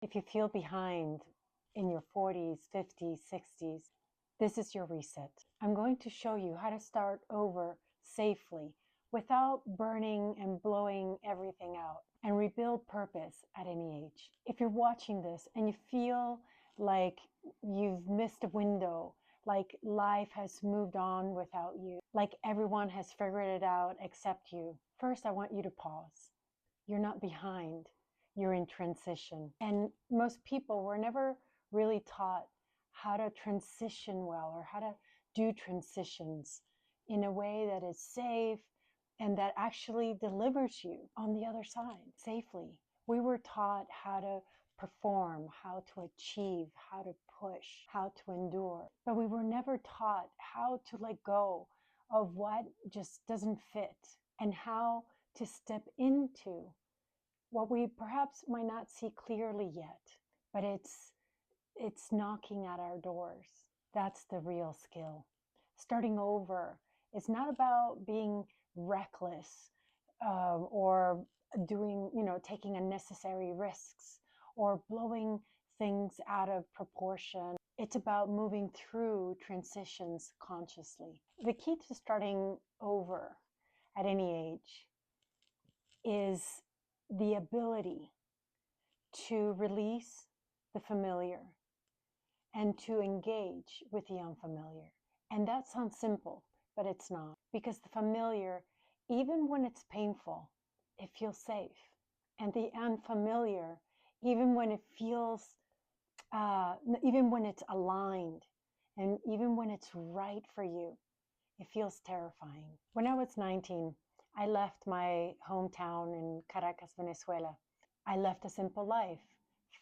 If you feel behind in your 40s, 50s, 60s, this is your reset. I'm going to show you how to start over safely without burning and blowing everything out and rebuild purpose at any age. If you're watching this and you feel like you've missed a window, like life has moved on without you, like everyone has figured it out except you, first I want you to pause. You're not behind, you're in transition. And most people were never really taught how to transition well or how to do transitions in a way that is safe and that actually delivers you on the other side safely. We were taught how to perform, how to achieve, how to push, how to endure. But we were never taught how to let go of what just doesn't fit and how to step into what we perhaps might not see clearly yet, but it's knocking at our doors. That's the real skill. Starting over is not about being reckless or doing, taking unnecessary risks or blowing things out of proportion. It's about moving through transitions consciously. The key to starting over at any age is the ability to release the familiar and to engage with the unfamiliar. And that sounds simple, but it's not. Because the familiar, even when it's painful, it feels safe. And the unfamiliar, even when it feels, even when it's aligned, and even when it's right for you, it feels terrifying. When I was 19, I left my hometown in Caracas, Venezuela. I left a simple life,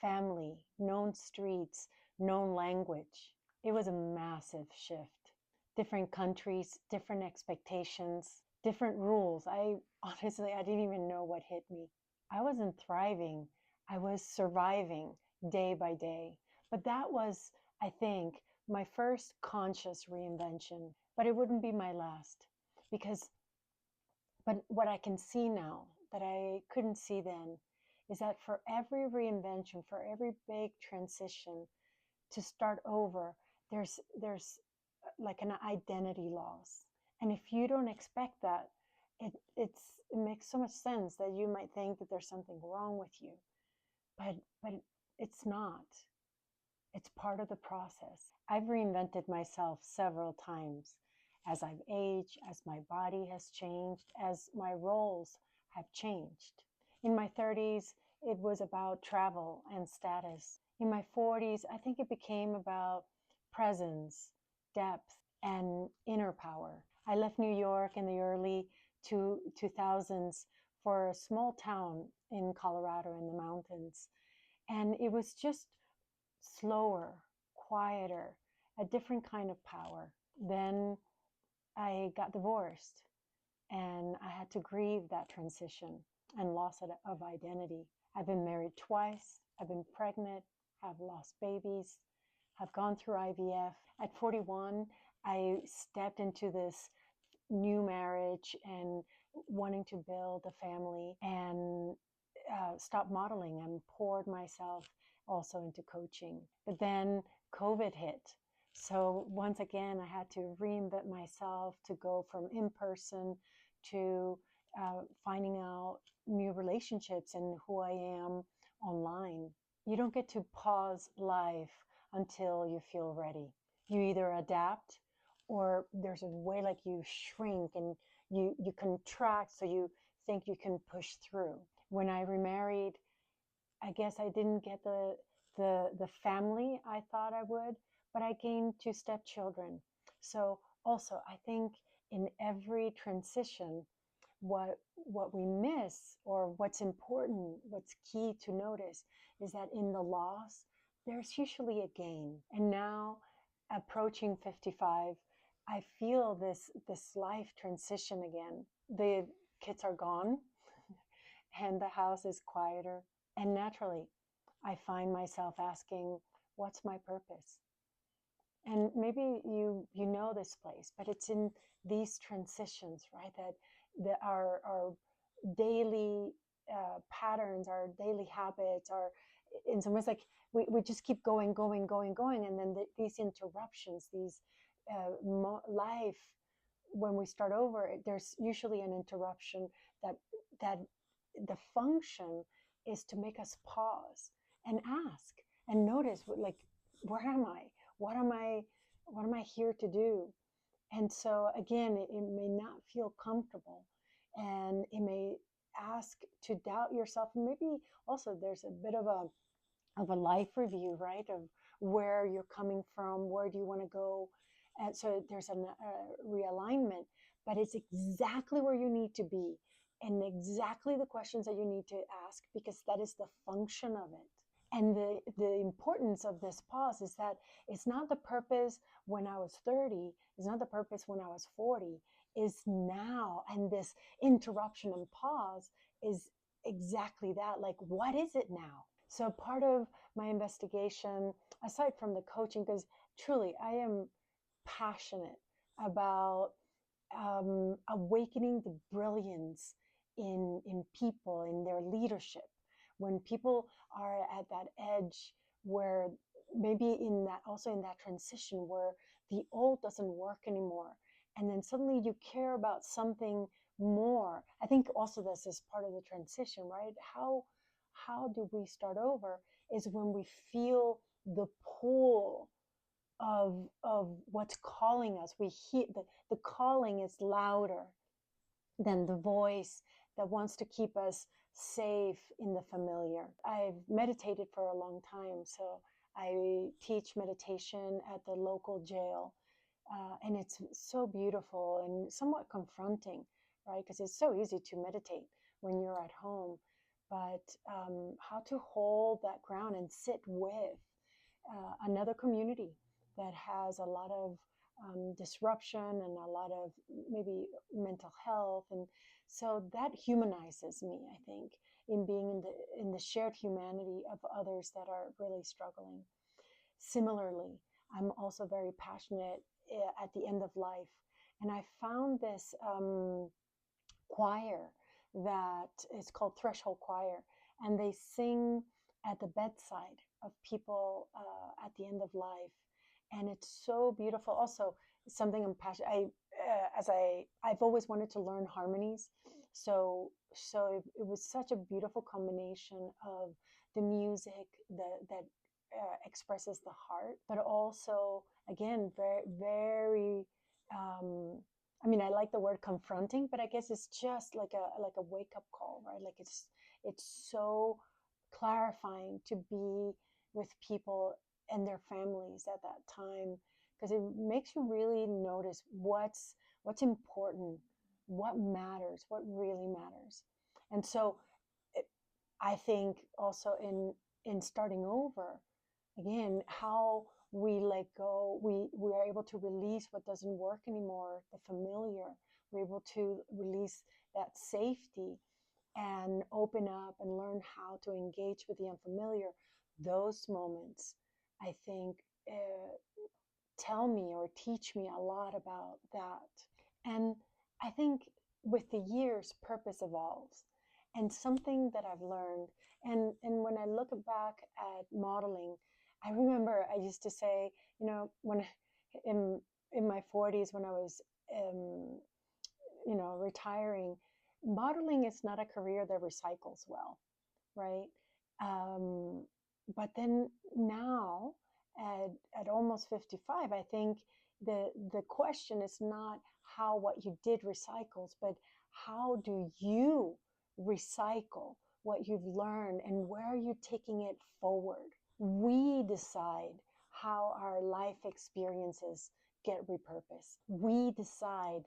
family, known streets, known language. It was a massive shift. Different countries, different expectations, different rules. I didn't even know what hit me. I wasn't thriving. I was surviving day by day. But that was, I think, my first conscious reinvention. But it wouldn't be my last. But what I can see now that I couldn't see then is that for every reinvention, for every big transition, to start over, there's like an identity loss. And if you don't expect that, it makes so much sense that you might think that there's something wrong with you. But it's not. It's part of the process. I've reinvented myself several times as I've aged, as my body has changed, as my roles have changed. In my 30s, it was about travel and status. In my 40s, I think it became about presence, depth, and inner power. I left New York in the early 2000s for a small town in Colorado in the mountains. And it was just slower, quieter, a different kind of power. Then I got divorced and I had to grieve that transition and loss of identity. I've been married twice. I've been pregnant, have lost babies, have gone through IVF. At 41, I stepped into this new marriage and wanting to build a family and stopped modeling and poured myself also into coaching. But then COVID hit. So once again, I had to reinvent myself to go from in-person to finding out new relationships and who I am online. You don't get to pause life until you feel ready. You either adapt or there's a way like you shrink and you contract so you think you can push through. When I remarried, I guess I didn't get the family I thought I would, but I gained 2 stepchildren. So also, I think in every transition, what we miss or what's important, what's key to notice is that in the loss, there's usually a gain. And now, approaching 55, I feel this life transition again. The kids are gone and the house is quieter. And naturally, I find myself asking, what's my purpose? And maybe you know this place, but it's in these transitions, right? That our daily patterns, our daily habits, our in some ways, like we just keep going, going, going, going. And then these interruptions, these life, when we start over, there's usually an interruption that that the function is to make us pause and ask and notice, like, where am I? What am I? What am I here to do? And so again, it may not feel comfortable, and it may ask to doubt yourself. And maybe also there's a bit of a life review, right? Of where you're coming from, where do you want to go? And so there's a realignment, but it's exactly where you need to be and exactly the questions that you need to ask, because that is the function of it. And the importance of this pause is that it's not the purpose when I was 30, it's not the purpose when I was 40, is now. And this interruption and pause is exactly that. Like, what is it now? So part of my investigation, aside from the coaching, because truly I am passionate about awakening the brilliance in people, in their leadership. When people are at that edge where maybe in that, also in that transition where the old doesn't work anymore, and then suddenly you care about something more. I think also this is part of the transition, right? How do we start over is when we feel the pull of what's calling us. We hear the calling is louder than the voice that wants to keep us safe in the familiar. I've meditated for a long time, so I teach meditation at the local jail. And it's so beautiful and somewhat confronting, right? Because it's so easy to meditate when you're at home. But how to hold that ground and sit with another community that has a lot of disruption and a lot of maybe mental health. And so that humanizes me, I think, in being in the shared humanity of others that are really struggling. Similarly, I'm also very passionate at the end of life. And I found this choir that is called Threshold Choir, and they sing at the bedside of people at the end of life, and it's so beautiful. Also, something I'm passionate. I've always wanted to learn harmonies, so it was such a beautiful combination of the music that expresses the heart, but also again very very I mean, I like the word confronting, but I guess it's just like a wake up call, right? Like it's so clarifying to be with people and their families at that time, because it makes you really notice what's important, what matters, what really matters. And so it, I think also in starting over, again, how we let go, we are able to release what doesn't work anymore, the familiar. We're able to release that safety and open up and learn how to engage with the unfamiliar. Those moments, I think, tell me or teach me a lot about that. And I think with the years, purpose evolves. And something that I've learned, and when I look back at modeling, I remember I used to say, when in in my 40s, when I was retiring, modeling is not a career that recycles well, right? Um, but then now, at almost 55, I think the question is not how what you did recycles, but how do you recycle what you've learned and where are you taking it forward? We decide how our life experiences get repurposed. We decide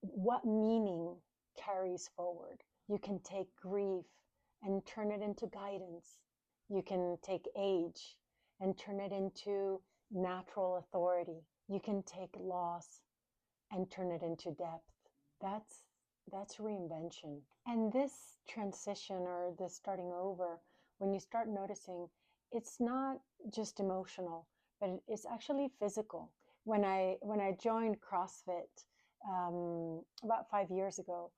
what meaning carries forward. You can take grief and turn it into guidance. You can take age and turn it into natural authority. You can take loss and turn it into depth. That's reinvention. And this transition or this starting over, when you start noticing, it's not just emotional, but it's actually physical. When I joined CrossFit about 5 years ago,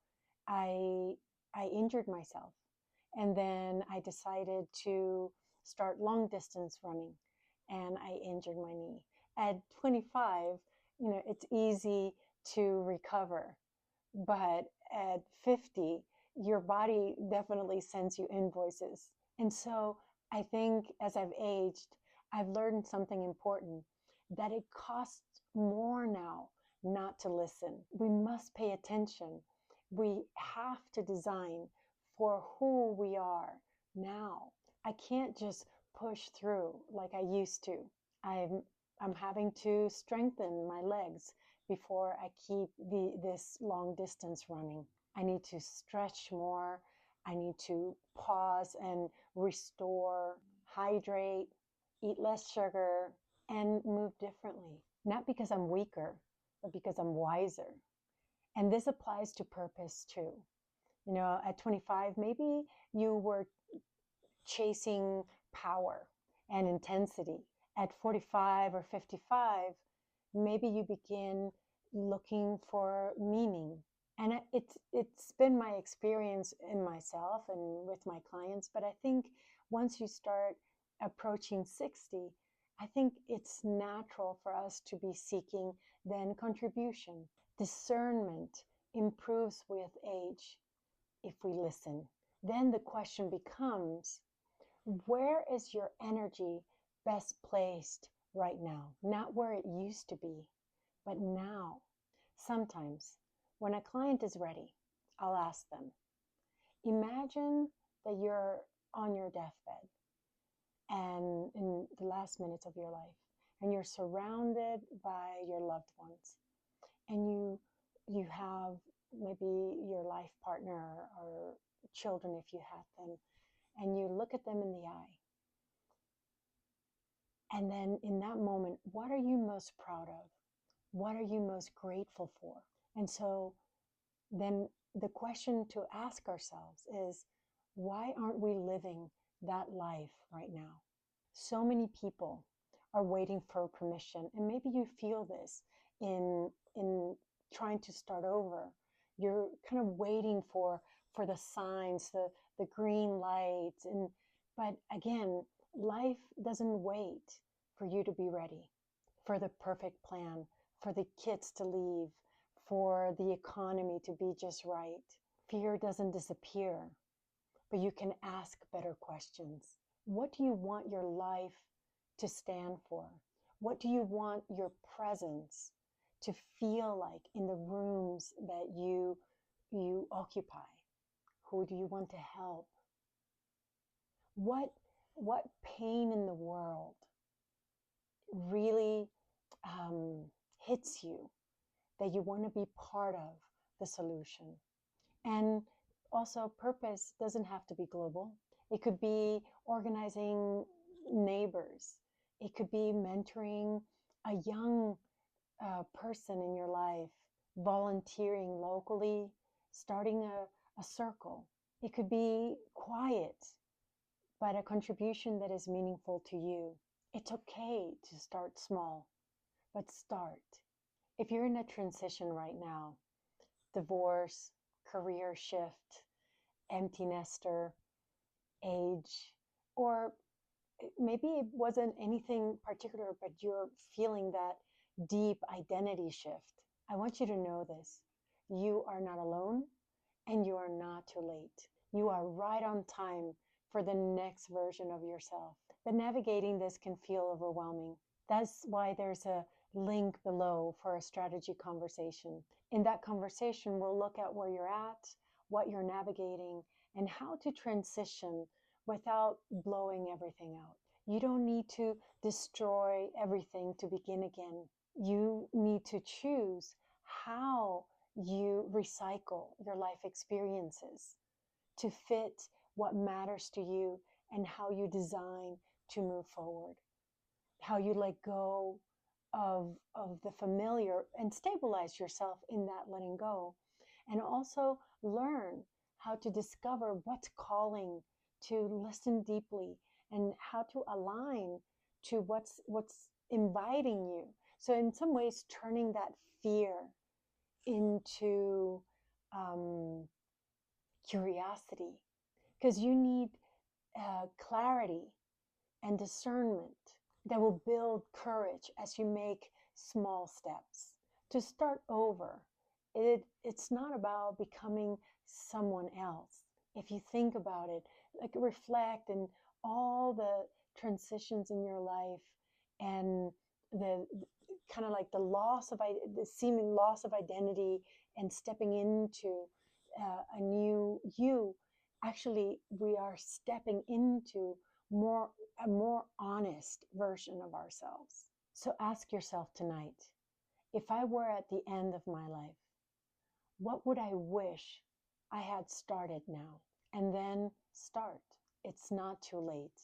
I I injured myself, and then I decided to start long distance running, and I injured my knee. At 25, it's easy to recover, but at 50, your body definitely sends you invoices. And so I think as I've aged, I've learned something important, that it costs more now not to listen. We must pay attention. We have to design for who we are now. I can't just push through like I used to. I'm having to strengthen my legs before I keep this long distance running. I need to stretch more. I need to pause and restore, hydrate, eat less sugar, and move differently. Not because I'm weaker, but because I'm wiser. And this applies to purpose too. At 25, maybe you were chasing power and intensity. At 45 or 55, maybe you begin looking for meaning. And it's been my experience in myself and with my clients. But I think once you start approaching 60, I think it's natural for us to be seeking then contribution. Discernment improves with age if we listen. Then the question becomes, where is your energy best placed right now? Not where it used to be, but now. Sometimes when a client is ready, I'll ask them, imagine that you're on your deathbed and in the last minutes of your life, and you're surrounded by your loved ones, and you have maybe your life partner or children if you have them, and you look at them in the eye. And then in that moment, what are you most proud of? What are you most grateful for? And so then the question to ask ourselves is, why aren't we living that life right now? So many people are waiting for permission. And maybe you feel this in trying to start over. You're kind of waiting for the signs, the green lights. But again, life doesn't wait for you to be ready, for the perfect plan, for the kids to leave, for the economy to be just right. Fear doesn't disappear, but you can ask better questions. What do you want your life to stand for? What do you want your presence to feel like in the rooms that you occupy? Who do you want to help? What pain in the world really hits you that you want to be part of the solution? And also, purpose doesn't have to be global. It could be organizing neighbors. It could be mentoring a young person in your life, volunteering locally, starting a circle. It could be quiet, but a contribution that is meaningful to you. It's okay to start small, but start. If you're in a transition right now, divorce, career shift, empty nester, age, or maybe it wasn't anything particular, but you're feeling that deep identity shift. I want you to know this. You are not alone, and you are not too late. You are right on time for the next version of yourself. But navigating this can feel overwhelming. That's why there's a link below for a strategy conversation. In that conversation, we'll look at where you're at, what you're navigating, and how to transition without blowing everything out. You don't need to destroy everything to begin again. You need to choose how you recycle your life experiences to fit what matters to you and how you design to move forward, how you let go of the familiar and stabilize yourself in that letting go, and also learn how to discover what's calling, to listen deeply, and how to align to what's inviting you. So in some ways, turning that fear into curiosity, because you need clarity and discernment that will build courage as you make small steps to start over. It's not about becoming someone else. If you think about it, like reflect and all the transitions in your life and the kind of like the seeming loss of identity and stepping into a new you. Actually, we are stepping into more a more honest version of ourselves. So ask yourself tonight, if I were at the end of my life, what would I wish I had started now? And then start. It's not too late.